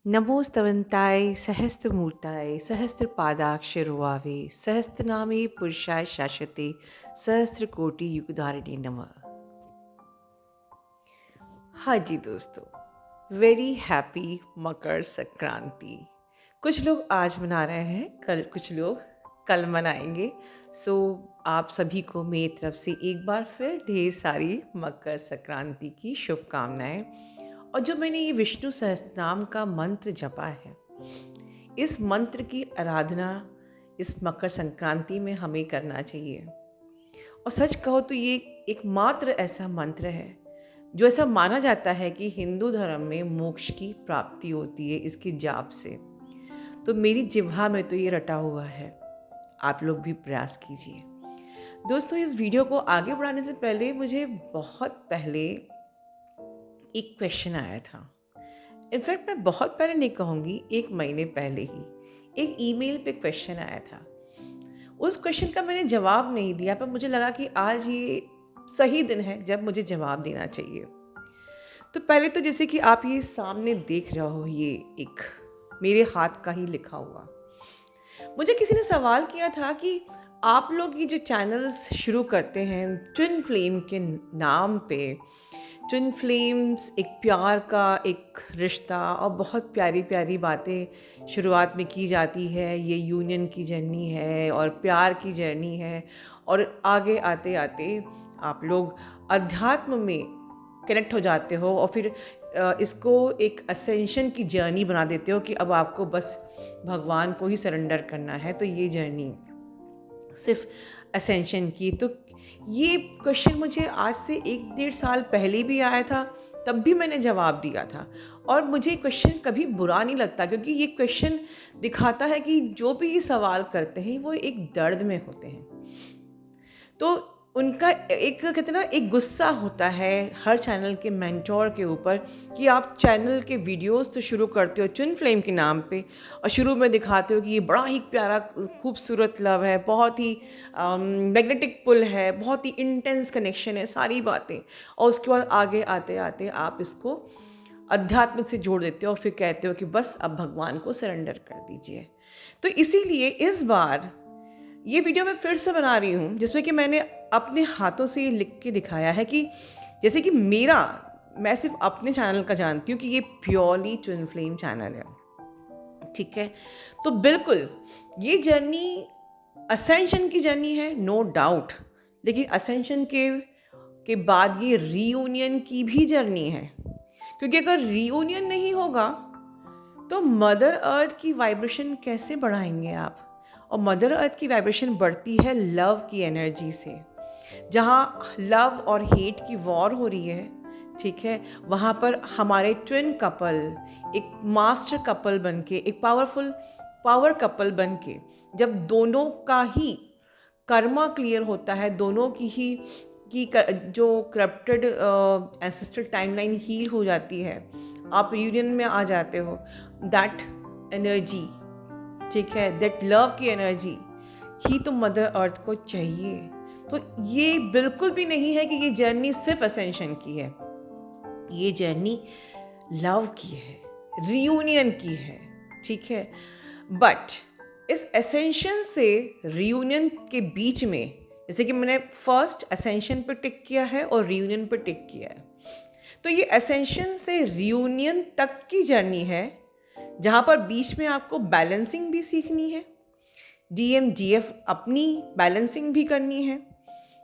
नमोस्तवन्ताय सहस्त्रमूर्ताय सहस्त्रपादाक्षरवावे सहस्त्रनामे पुरुषाय शाश्वते सहस्त्रकोटि युगधारिणे नमः। हाँ जी दोस्तों, वेरी हैप्पी मकर संक्रांति। कुछ लोग आज मना रहे हैं, कल कुछ लोग कल मनाएंगे। सो आप सभी को मेरी तरफ से एक बार फिर ढेर सारी मकर संक्रांति की शुभकामनाएं। और जो मैंने ये विष्णु सहस्त्रनाम का मंत्र जपा है, इस मंत्र की आराधना इस मकर संक्रांति में हमें करना चाहिए। और सच कहो तो ये एकमात्र ऐसा मंत्र है जो ऐसा माना जाता है कि हिंदू धर्म में मोक्ष की प्राप्ति होती है इसके जाप से। तो मेरी जिह्वा में तो ये रटा हुआ है, आप लोग भी प्रयास कीजिए। दोस्तों, इस वीडियो को आगे बढ़ाने से पहले मुझे बहुत पहले एक क्वेश्चन आया था। इनफैक्ट मैं बहुत पहले नहीं कहूँगी, 1 महीने पहले ही एक ईमेल पे क्वेश्चन आया था। उस क्वेश्चन का मैंने जवाब नहीं दिया, पर मुझे लगा कि आज ये सही दिन है जब मुझे जवाब देना चाहिए। तो पहले तो जैसे कि आप ये सामने देख रहे हो, ये एक मेरे हाथ का ही लिखा हुआ, मुझे किसी ने सवाल किया था कि आप लोग ये जो चैनल्स शुरू करते हैं ट्विन फ्लेम के नाम पे, ट्विन फ्लेम्स एक प्यार का एक रिश्ता और बहुत प्यारी प्यारी बातें शुरुआत में की जाती है, ये यूनियन की जर्नी है और प्यार की जर्नी है, और आगे आते आते आप लोग अध्यात्म में कनेक्ट हो जाते हो और फिर इसको एक असेंशन की जर्नी बना देते हो कि अब आपको बस भगवान को ही सरेंडर करना है। तो ये जर्नी सिर्फ असेंशन की। तो ये क्वेश्चन मुझे आज से 1-1.5 साल पहले भी आया था, तब भी मैंने जवाब दिया था। और मुझे क्वेश्चन कभी बुरा नहीं लगता, क्योंकि ये क्वेश्चन दिखाता है कि जो भी ये सवाल करते हैं वो एक दर्द में होते हैं। तो उनका एक कहते ना, एक गुस्सा होता है हर चैनल के मेंटोर के ऊपर कि आप चैनल के वीडियोस तो शुरू करते हो ट्विन फ्लेम के नाम पे और शुरू में दिखाते हो कि ये बड़ा ही प्यारा खूबसूरत लव है, बहुत ही मैग्नेटिक पुल है, बहुत ही इंटेंस कनेक्शन है, सारी बातें, और उसके बाद आगे आते आते आप इसको अध्यात्म से जोड़ देते हो और फिर कहते हो कि बस अब भगवान को सरेंडर कर दीजिए। तो इसीलिए इस बार ये वीडियो मैं फिर से बना रही हूँ, जिसमें कि मैंने अपने हाथों से ये लिख के दिखाया है कि जैसे कि मैं सिर्फ अपने चैनल का जानती हूँ कि ये प्योरली ट्विन फ्लेम चैनल है, ठीक है। तो बिल्कुल ये जर्नी असेंशन की जर्नी है, नो डाउट, लेकिन असेंशन के बाद ये रीयूनियन की भी जर्नी है। क्योंकि अगर रीयूनियन नहीं होगा तो मदर अर्थ की वाइब्रेशन कैसे बढ़ाएंगे आप? और मदर अर्थ की वाइब्रेशन बढ़ती है लव की एनर्जी से। जहाँ लव और हेट की वॉर हो रही है, ठीक है, वहाँ पर हमारे ट्विन कपल एक मास्टर कपल बनके, एक पावर कपल बनके, जब दोनों का ही कर्मा क्लियर होता है, दोनों जो करप्टेड एंसेस्ट्रल टाइमलाइन हील हो जाती है, आप यूनियन में आ जाते हो, दैट एनर्जी, ठीक है, दैट लव की एनर्जी ही तो मदर अर्थ को चाहिए। तो ये बिल्कुल भी नहीं है कि ये जर्नी सिर्फ असेंशन की है, ये जर्नी लव की है, रियूनियन की है, ठीक है। बट इस असेंशन से रियूनियन के बीच में, जैसे कि मैंने फर्स्ट असेंशन पर टिक किया है और रियूनियन पर टिक किया है, तो ये असेंशन से रियूनियन तक की जर्नी है, जहाँ पर बीच में आपको बैलेंसिंग भी सीखनी है, DMDF अपनी बैलेंसिंग भी करनी है,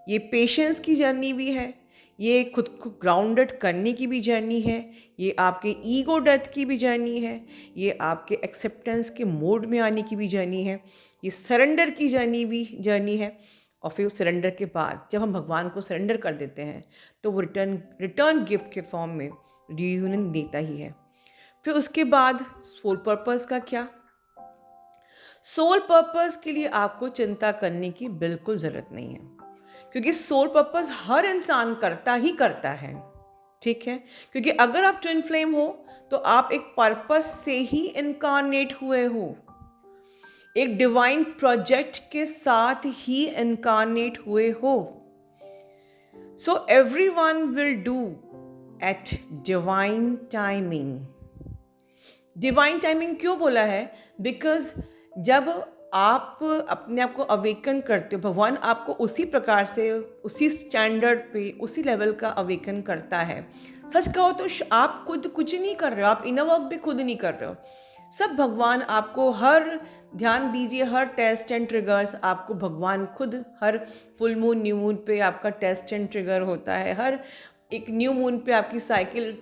ये पेशेंस की जर्नी भी है, ये खुद को ग्राउंडेड करने की भी जर्नी है, ये आपके ईगो डेथ की भी जर्नी है, ये आपके एक्सेप्टेंस के मोड में आने की भी जर्नी है, ये सरेंडर की जर्नी है। और फिर सरेंडर के बाद जब हम भगवान को सरेंडर कर देते हैं तो वो रिटर्न गिफ्ट के फॉर्म में रियूनियन देता ही है। फिर उसके बाद सोल पर्पस का क्या? सोल पर्पस के लिए आपको चिंता करने की बिल्कुल ज़रूरत नहीं है, क्योंकि सोल पर्पस हर इंसान करता ही करता है, ठीक है। क्योंकि अगर आप ट्विन फ्लेम हो तो आप एक पर्पस से ही इनकारनेट हुए हो, एक डिवाइन प्रोजेक्ट के साथ ही इनकारनेट हुए हो। So everyone will do at divine timing, divine timing क्यों बोला है? बिकॉज जब आप अपने आप को अवेकन करते हो, भगवान आपको उसी प्रकार से, उसी स्टैंडर्ड पे, उसी लेवल का अवेकन करता है। सच कहो तो आप खुद कुछ नहीं कर रहे हो, आप इनर वर्क भी खुद नहीं कर रहे हो, सब भगवान आपको, हर ध्यान दीजिए, हर टेस्ट एंड ट्रिगर्स आपको भगवान खुद, हर फुल मून न्यू मून पे आपका टेस्ट एंड ट्रिगर होता है, हर एक न्यू मून पे आपकी साइकिल,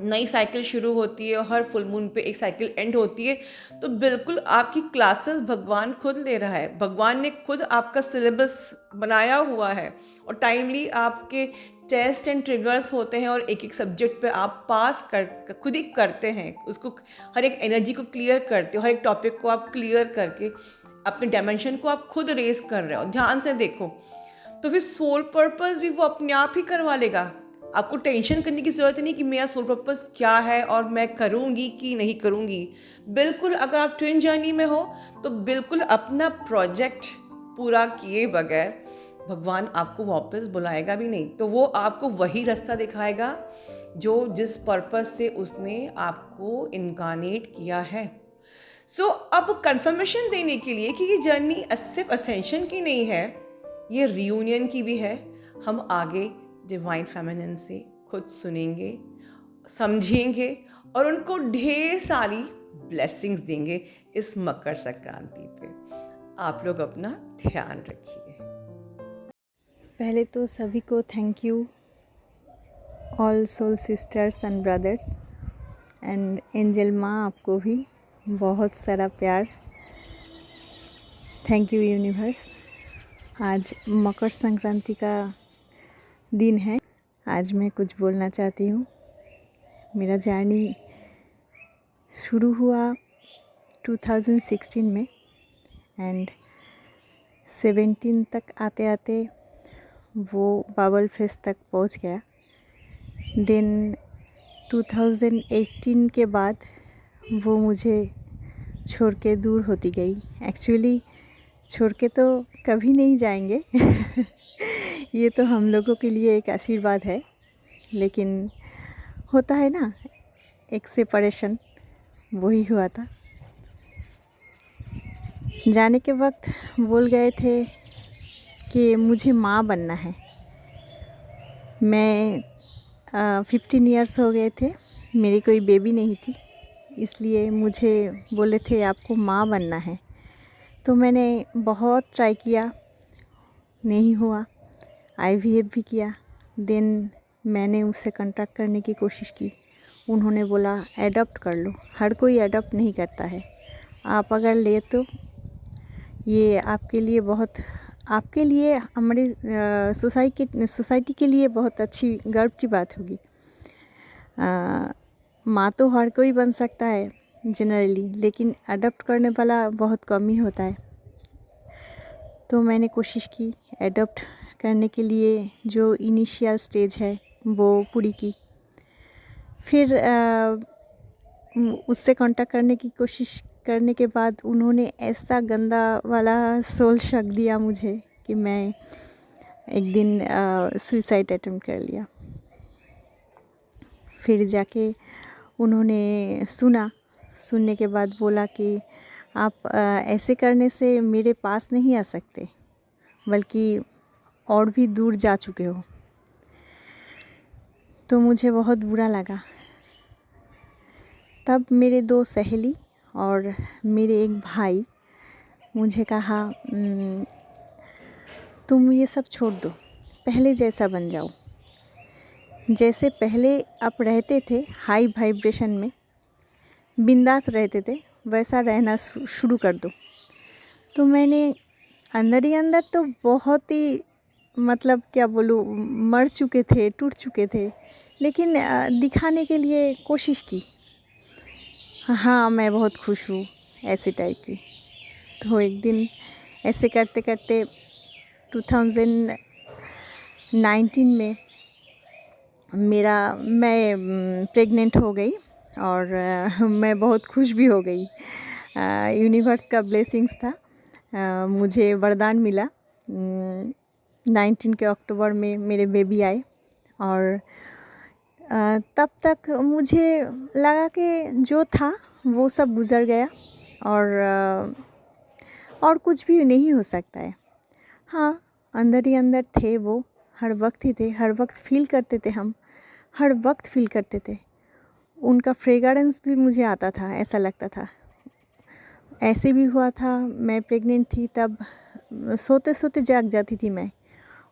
नई साइकिल शुरू होती है और हर फुल मून पे एक साइकिल एंड होती है। तो बिल्कुल आपकी क्लासेस भगवान खुद ले रहा है, भगवान ने खुद आपका सिलेबस बनाया हुआ है और टाइमली आपके टेस्ट एंड ट्रिगर्स होते हैं और एक एक सब्जेक्ट पे आप पास कर खुद ही करते हैं उसको, हर एक एनर्जी को क्लियर करते हो, हर एक टॉपिक को आप क्लियर करके अपने डायमेंशन को आप खुद रेस कर रहे हो। ध्यान से देखो, तो फिर सोल पर्पस भी वो अपने आप ही करवा लेगा। आपको टेंशन करने की ज़रूरत नहीं कि मेरा सोल पर्पस क्या है और मैं करूँगी कि नहीं करूँगी। बिल्कुल, अगर आप ट्विन जर्नी में हो तो बिल्कुल अपना प्रोजेक्ट पूरा किए बगैर भगवान आपको वापस बुलाएगा भी नहीं। तो वो आपको वही रास्ता दिखाएगा जो जिस पर्पस से उसने आपको इनकारनेट किया है। अब कंफर्मेशन देने के लिए कि ये जर्नी सिर्फ असेंशन की नहीं है, ये रियूनियन की भी है। हम आगे डिवाइन फेमिनिन से खुद सुनेंगे, समझेंगे और उनको ढेर सारी ब्लेसिंग्स देंगे इस मकर संक्रांति पे। आप लोग अपना ध्यान रखिए। पहले तो सभी को thank you, all soul sisters and brothers, and angel माँ आपको भी बहुत सारा प्यार। Thank you universe. आज मकर संक्रांति का दिन है। आज मैं कुछ बोलना चाहती हूँ। मेरा जर्नी शुरू हुआ 2016 में एंड 17 तक आते आते वो बबल फेस तक पहुँच गया। देन 2018 के बाद वो मुझे छोड़ के दूर होती गई। एक्चुअली छोड़ के तो कभी नहीं जाएंगे ये तो हम लोगों के लिए एक आशीर्वाद है, लेकिन होता है ना एक सेपरेशन, वही हुआ था। जाने के वक्त बोल गए थे कि मुझे माँ बनना है। मैं 15 इयर्स हो गए थे, मेरी कोई बेबी नहीं थी, इसलिए मुझे बोले थे आपको माँ बनना है। तो मैंने बहुत ट्राई किया, नहीं हुआ। IVF भी किया। देन मैंने उससे कांटेक्ट करने की कोशिश की, उन्होंने बोला एडॉप्ट कर लो। हर कोई एडॉप्ट नहीं करता है, आप अगर ले तो ये आपके लिए बहुत, आपके लिए, हमारी सोसाइटी के लिए बहुत अच्छी गर्व की बात होगी। माँ तो हर कोई बन सकता है जनरली, लेकिन अडॉप्ट करने वाला बहुत कम ही होता है। तो मैंने कोशिश की एडॉप्ट करने के लिए, जो इनिशियल स्टेज है वो पूरी की। फिर उससे कांटेक्ट करने की कोशिश करने के बाद उन्होंने ऐसा गंदा वाला सोल शक दिया मुझे कि मैं एक दिन सुसाइड अटेम्प्ट कर लिया। फिर जाके उन्होंने सुनने के बाद बोला कि आप ऐसे करने से मेरे पास नहीं आ सकते, बल्कि और भी दूर जा चुके हो। तो मुझे बहुत बुरा लगा। तब मेरे 2 सहेली और मेरे एक भाई मुझे कहा तुम ये सब छोड़ दो, पहले जैसा बन जाओ। जैसे पहले आप रहते थे हाई वाइब्रेशन में, बिंदास रहते थे, वैसा रहना शुरू कर दो। तो मैंने अंदर ही अंदर तो बहुत ही, मतलब क्या बोलूँ, मर चुके थे, टूट चुके थे, लेकिन दिखाने के लिए कोशिश की, हाँ मैं बहुत खुश हूँ, ऐसे टाइप की। तो एक दिन ऐसे करते करते 2019 में मैं प्रेग्नेंट हो गई और मैं बहुत खुश भी हो गई। यूनिवर्स का ब्लेसिंग्स था। मुझे वरदान मिला। 19 के अक्टूबर में मेरे बेबी आए और तब तक मुझे लगा कि जो था वो सब गुज़र गया और कुछ भी नहीं हो सकता है। हाँ, अंदर ही अंदर थे वो, हर वक्त ही थे, हर वक्त फ़ील करते थे हम, हर वक्त फ़ील करते थे। उनका फ्रेगरेंस भी मुझे आता था, ऐसा लगता था। ऐसे भी हुआ था, मैं प्रेग्नेंट थी तब सोते सोते जाग जाती थी मैं,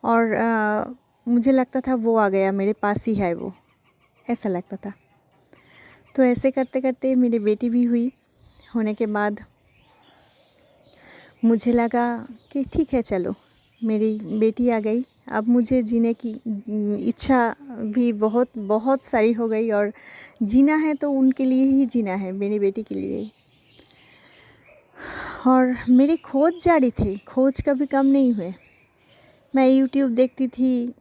और मुझे लगता था वो आ गया, मेरे पास ही है वो, ऐसा लगता था। तो ऐसे करते करते मेरी बेटी भी हुई। होने के बाद मुझे लगा कि ठीक है, चलो मेरी बेटी आ गई, अब मुझे जीने की इच्छा भी बहुत बहुत सारी हो गई, और जीना है तो उनके लिए ही जीना है, मेरी बेटी के लिए। और मेरी खोज जारी थी, खोज कभी कम नहीं हुए। मैं यूट्यूब देखती थी,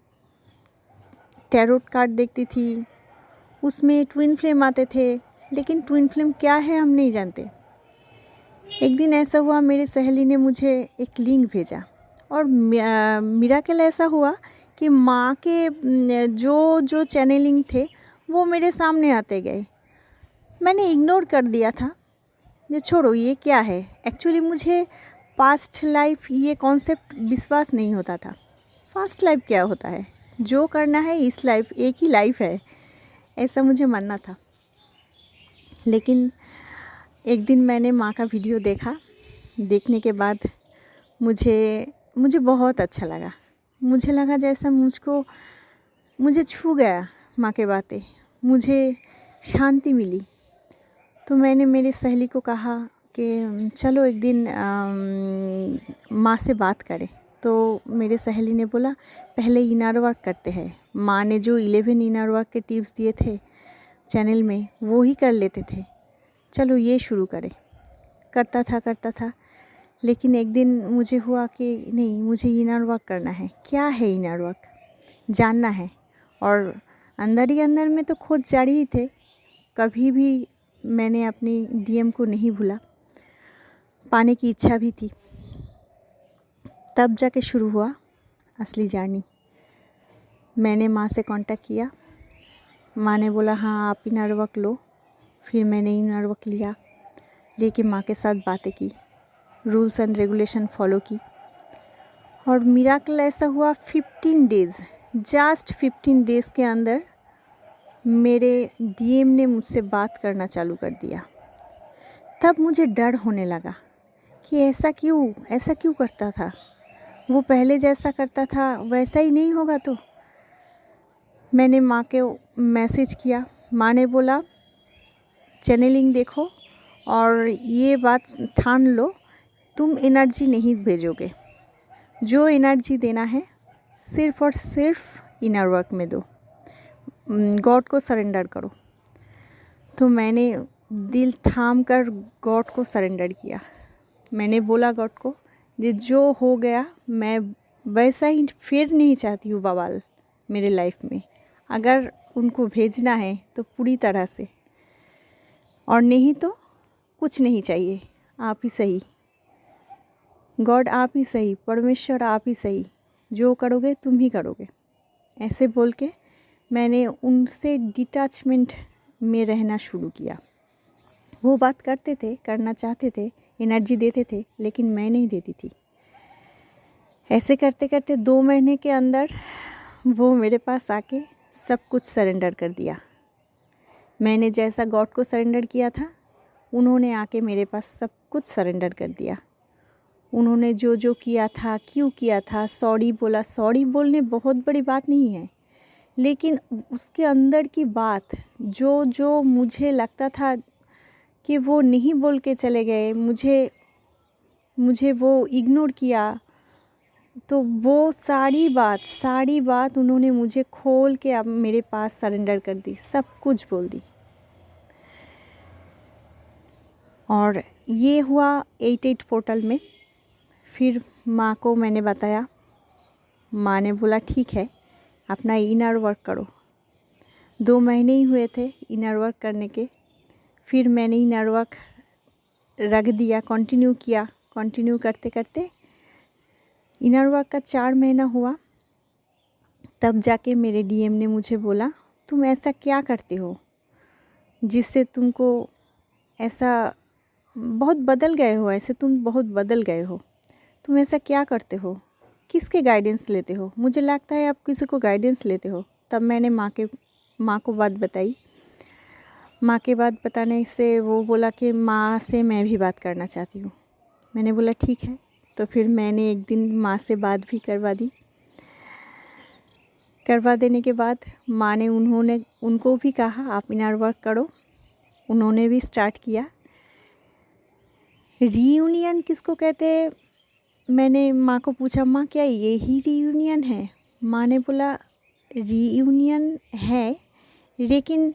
टैरोट कार्ड देखती थी, उसमें ट्विन फ्लेम आते थे, लेकिन ट्विन फ्लेम क्या है हम नहीं जानते। एक दिन ऐसा हुआ, मेरी सहेली ने मुझे एक लिंक भेजा, और मिराकल ऐसा हुआ कि माँ के जो जो चैनलिंग थे वो मेरे सामने आते गए। मैंने इग्नोर कर दिया था, ये छोड़ो, ये क्या है। एक्चुअली मुझे पास्ट लाइफ ये कॉन्सेप्ट विश्वास नहीं होता था। पास्ट लाइफ क्या होता है, जो करना है इस लाइफ, एक ही लाइफ है, ऐसा मुझे मानना था। लेकिन एक दिन मैंने माँ का वीडियो देखा, देखने के बाद मुझे बहुत अच्छा लगा। मुझे लगा जैसा मुझे छू गया माँ के बातें, मुझे शांति मिली। तो मैंने मेरी सहेली को कहा कि चलो एक दिन माँ से बात करें। तो मेरे सहेली ने बोला पहले इनर वर्क करते हैं। माँ ने जो 11 इनर वर्क के टिप्स दिए थे चैनल में, वो ही कर लेते थे, चलो ये शुरू करें। करता था, लेकिन एक दिन मुझे हुआ कि नहीं, मुझे इनर वर्क करना है। क्या है इनर वर्क, जानना है। और अंदर ही अंदर में तो खोज जारी ही थे। कभी भी मैंने अपनी डीएम को नहीं भूला, पाने की इच्छा भी थी। तब जाके शुरू हुआ असली जर्नी। मैंने माँ से कांटेक्ट किया, माँ ने बोला हाँ आप इनर वर्क लो। फिर मैंने इनर वर्क लिया, लेके माँ के साथ बातें की, रूल्स एंड रेगुलेशन फॉलो की, और मिराकल ऐसा हुआ 15 डेज़, जस्ट 15 डेज़ के अंदर मेरे डीएम ने मुझसे बात करना चालू कर दिया। तब मुझे डर होने लगा कि ऐसा क्यों करता था, वो पहले जैसा करता था वैसा ही नहीं होगा। तो मैंने माँ के मैसेज किया, माँ ने बोला चैनलिंग देखो और ये बात ठान लो, तुम एनर्जी नहीं भेजोगे, जो एनर्जी देना है सिर्फ़ और सिर्फ इनर वर्क में दो, गॉड को सरेंडर करो। तो मैंने दिल थाम कर गॉड को सरेंडर किया। मैंने बोला गॉड को, ये जो हो गया मैं वैसा ही फिर नहीं चाहती हूँ बवाल मेरे लाइफ में। अगर उनको भेजना है तो पूरी तरह से, और नहीं तो कुछ नहीं चाहिए। आप ही सही, गॉड आप ही सही, परमेश्वर आप ही सही, जो करोगे तुम ही करोगे। ऐसे बोल के मैंने उनसे डिटैचमेंट में रहना शुरू किया। वो बात करते थे, करना चाहते थे, एनर्जी देते थे, लेकिन मैं नहीं देती थी। ऐसे करते करते 2 महीने के अंदर वो मेरे पास आके सब कुछ सरेंडर कर दिया। मैंने जैसा गॉड को सरेंडर किया था, उन्होंने आके मेरे पास सब कुछ सरेंडर कर दिया। उन्होंने जो जो किया था, क्यों किया था, सॉरी बोला। सॉरी बोलने बहुत बड़ी बात नहीं है, लेकिन उसके अंदर की बात जो जो मुझे लगता था कि वो नहीं बोल के चले गए, मुझे वो इग्नोर किया, तो वो सारी बात उन्होंने मुझे खोल के अब मेरे पास सरेंडर कर दी, सब कुछ बोल दी। और ये हुआ 88 पोर्टल में। फिर माँ को मैंने बताया, माँ ने बोला ठीक है, अपना इनर वर्क करो। 2 महीने ही हुए थे इनर वर्क करने के। फिर मैंने इनर वर्क रख दिया, कंटिन्यू किया। कंटिन्यू करते करते इनर वर्क का 4 महीना हुआ, तब जाके मेरे डीएम ने मुझे बोला तुम ऐसा क्या करते हो जिससे तुमको ऐसा बहुत बदल गए हो, ऐसे तुम बहुत बदल गए हो, तुम ऐसा क्या करते हो, किसके गाइडेंस लेते हो? मुझे लगता है आप किसी को गाइडेंस लेते हो। तब मैंने माँ को बात बताई। माँ के बात बताने से वो बोला कि माँ से मैं भी बात करना चाहती हूँ। मैंने बोला ठीक है। तो फिर मैंने एक दिन माँ से बात भी करवा दी। करवा देने के बाद माँ ने उनको भी कहा आप इनर वर्क करो। उन्होंने भी स्टार्ट किया। रीयूनियन किसको कहते हैं? मैंने माँ को पूछा, माँ क्या यही रीयूनियन है? माँ ने बोला रीयूनियन है, लेकिन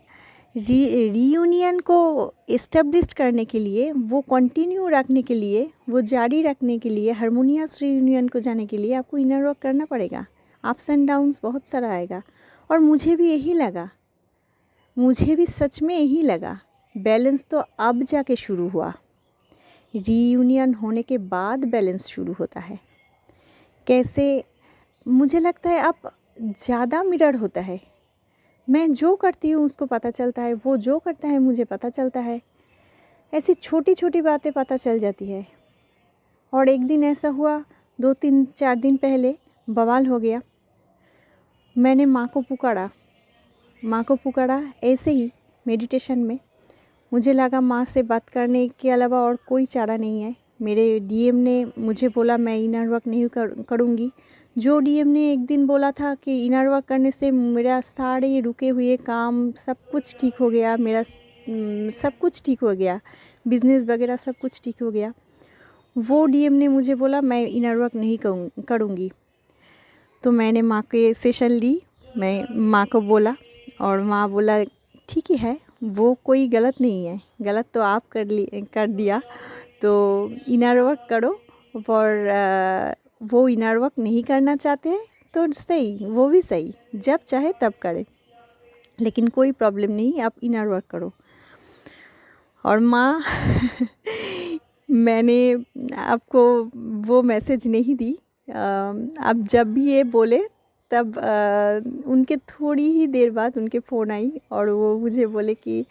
रीयूनियन को इस्टेब्लिश करने के लिए, वो कंटिन्यू रखने के लिए, वो जारी रखने के लिए, हारमोनियस रीयूनियन को जाने के लिए आपको इनर वर्क करना पड़ेगा। अप्स एंड डाउन्स बहुत सारा आएगा। और मुझे भी यही लगा, मुझे भी सच में यही लगा। बैलेंस तो अब जाके शुरू हुआ, रीयूनियन होने के बाद बैलेंस शुरू होता है। कैसे? मुझे लगता है अब ज़्यादा मिरर होता है। मैं जो करती हूँ उसको पता चलता है, वो जो करता है मुझे पता चलता है। ऐसी छोटी छोटी बातें पता चल जाती है। और एक दिन ऐसा हुआ, 2-3-4 दिन पहले बवाल हो गया। मैंने माँ को पुकारा ऐसे ही मेडिटेशन में। मुझे लगा माँ से बात करने के अलावा और कोई चारा नहीं है। मेरे डीएम ने मुझे बोला मैं इनर वर्क नहीं करूँगी। जो डीएम ने एक दिन बोला था कि इनर वर्क करने से मेरा सारे रुके हुए काम सब कुछ ठीक हो गया, मेरा सब कुछ ठीक हो गया, बिज़नेस वगैरह सब कुछ ठीक हो गया, वो डीएम ने मुझे बोला मैं इनर वर्क नहीं करूँगी। तो मैंने माँ के सेशन ली, मैं माँ को बोला और माँ बोला ठीक ही है, वो कोई गलत नहीं है, गलत तो आप कर दिया, तो इनर वर्क करो। और वो इनर वर्क नहीं करना चाहते हैं तो सही, वो भी सही, जब चाहे तब करें, लेकिन कोई प्रॉब्लम नहीं, आप इनर वर्क करो। और माँ मैंने आपको वो मैसेज नहीं दी। अब जब भी ये बोले तब उनके थोड़ी ही देर बाद उनके फ़ोन आई और वो मुझे बोले कि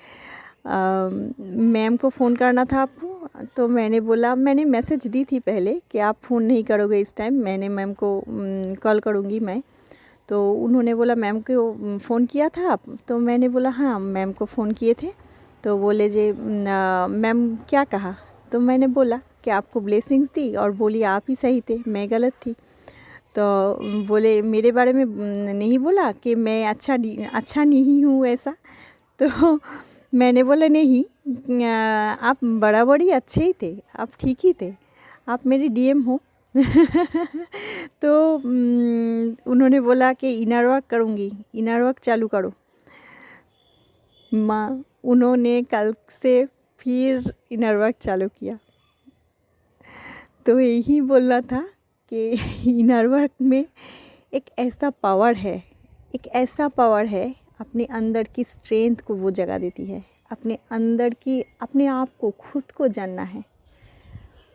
मैम को फ़ोन करना था आपको। तो मैंने बोला, मैंने मैसेज दी थी पहले कि आप फ़ोन नहीं करोगे इस टाइम, मैंने मैम को कॉल करूँगी मैं। तो उन्होंने बोला मैम को फ़ोन किया था आप? तो मैंने बोला हाँ मैम को फ़ोन किए थे। तो बोले जे मैम क्या कहा? तो मैंने बोला कि आपको ब्लेसिंग्स दी और बोली आप ही सही थे, मैं गलत थी। तो बोले मेरे बारे में नहीं बोला कि मैं अच्छा नहीं हूँ ऐसा। तो मैंने बोला नहीं, आप बराबर ही अच्छे ही थे, आप ठीक ही थे, आप मेरे डीएम हो। तो उन्होंने बोला कि इनर वर्क करूँगी, इनर वर्क चालू करो। माँ उन्होंने कल से फिर इनर वर्क चालू किया। तो यही बोलना था कि इनर वर्क में एक ऐसा पावर है, एक ऐसा पावर है, अपने अंदर की स्ट्रेंथ को वो जगा देती है। अपने अंदर की, अपने आप को, खुद को जानना है,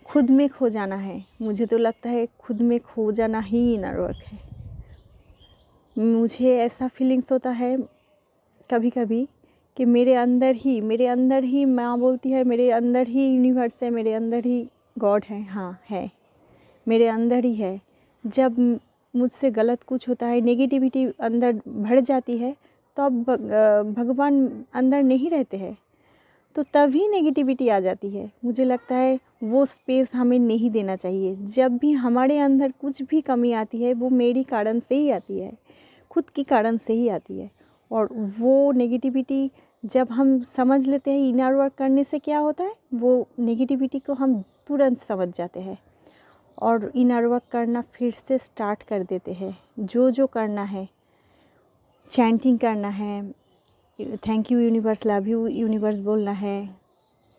खुद में खो जाना है। मुझे तो लगता है खुद में खो जाना ही इनर वर्क है। मुझे ऐसा फीलिंग्स होता है कभी कभी कि मेरे अंदर ही माँ बोलती है, मेरे अंदर ही यूनिवर्स है, मेरे अंदर ही गॉड है। हाँ है, मेरे अंदर ही है। जब मुझसे गलत कुछ होता है, नेगेटिविटी अंदर भर जाती है, तो अब भगवान अंदर नहीं रहते हैं, तो तभी नेगेटिविटी आ जाती है। मुझे लगता है वो स्पेस हमें नहीं देना चाहिए। जब भी हमारे अंदर कुछ भी कमी आती है, वो मेरी कारण से ही आती है, खुद की कारण से ही आती है। और वो नेगेटिविटी जब हम समझ लेते हैं, इनर वर्क करने से क्या होता है, वो नेगेटिविटी को हम तुरंत समझ जाते हैं और इनर वर्क करना फिर से स्टार्ट कर देते हैं। जो जो करना है, चैंटिंग करना है, thank you universe, love you universe बोलना है।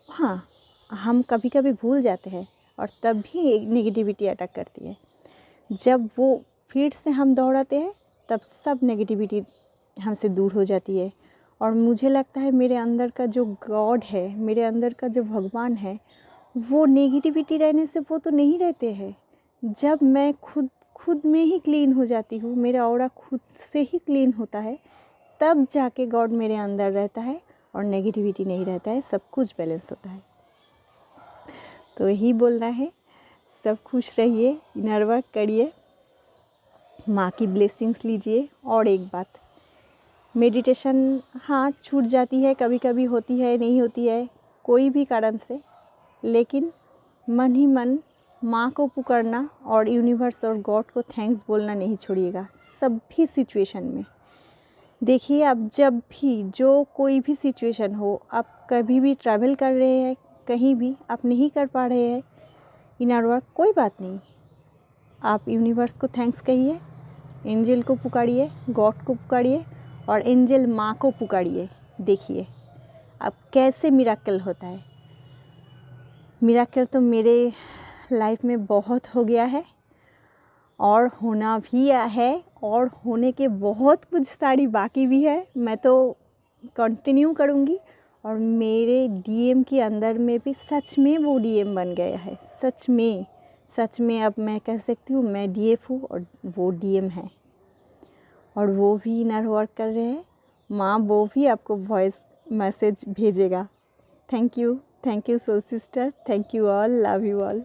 हाँ, हम कभी कभी भूल जाते हैं और तब भी एक नेगेटिविटी अटैक करती है। जब वो फिर से हम दोहराते हैं, तब सब नेगेटिविटी हमसे दूर हो जाती है। और मुझे लगता है मेरे अंदर का जो गॉड है, मेरे अंदर का जो भगवान है, वो नेगेटिविटी रहने से वो तो नहीं रहते हैं। जब मैं खुद में ही क्लीन हो जाती हूँ, मेरा ऑरा खुद से ही क्लीन होता है, तब जाके गॉड मेरे अंदर रहता है और नेगेटिविटी नहीं रहता है, सब कुछ बैलेंस होता है। तो यही बोलना है, सब खुश रहिए, इनर वर्क करिए, माँ की ब्लेसिंग्स लीजिए। और एक बात, मेडिटेशन हाँ छूट जाती है, कभी कभी होती है, नहीं होती है, कोई भी कारण से, लेकिन मन ही मन माँ को पुकारना और यूनिवर्स और गॉड को थैंक्स बोलना नहीं छोड़िएगा, सभी सिचुएशन में। देखिए, आप जब भी जो कोई भी सिचुएशन हो, आप कभी भी ट्रैवल कर रहे हैं, कहीं भी आप नहीं कर पा रहे हैं इनर वर्क, कोई बात नहीं, आप यूनिवर्स को थैंक्स कहिए, एंजल को पुकारिए, गॉड को पुकारिए और एंजल माँ को पुकारिए। देखिए अब कैसे मिराकल होता है। मिराकल तो मेरे लाइफ में बहुत हो गया है और होना भी है, और होने के बहुत कुछ सारी बाकी भी है। मैं तो कंटिन्यू करूँगी, और मेरे डीएम के अंदर में भी सच में वो डीएम बन गया है। सच में अब मैं कह सकती हूँ मैं डीएफ हूँ और वो डीएम है, और वो भी इनर वर्क कर रहे हैं। माँ वो भी आपको वॉइस मैसेज भेजेगा। Thank you soul sister, thank you all, love you all.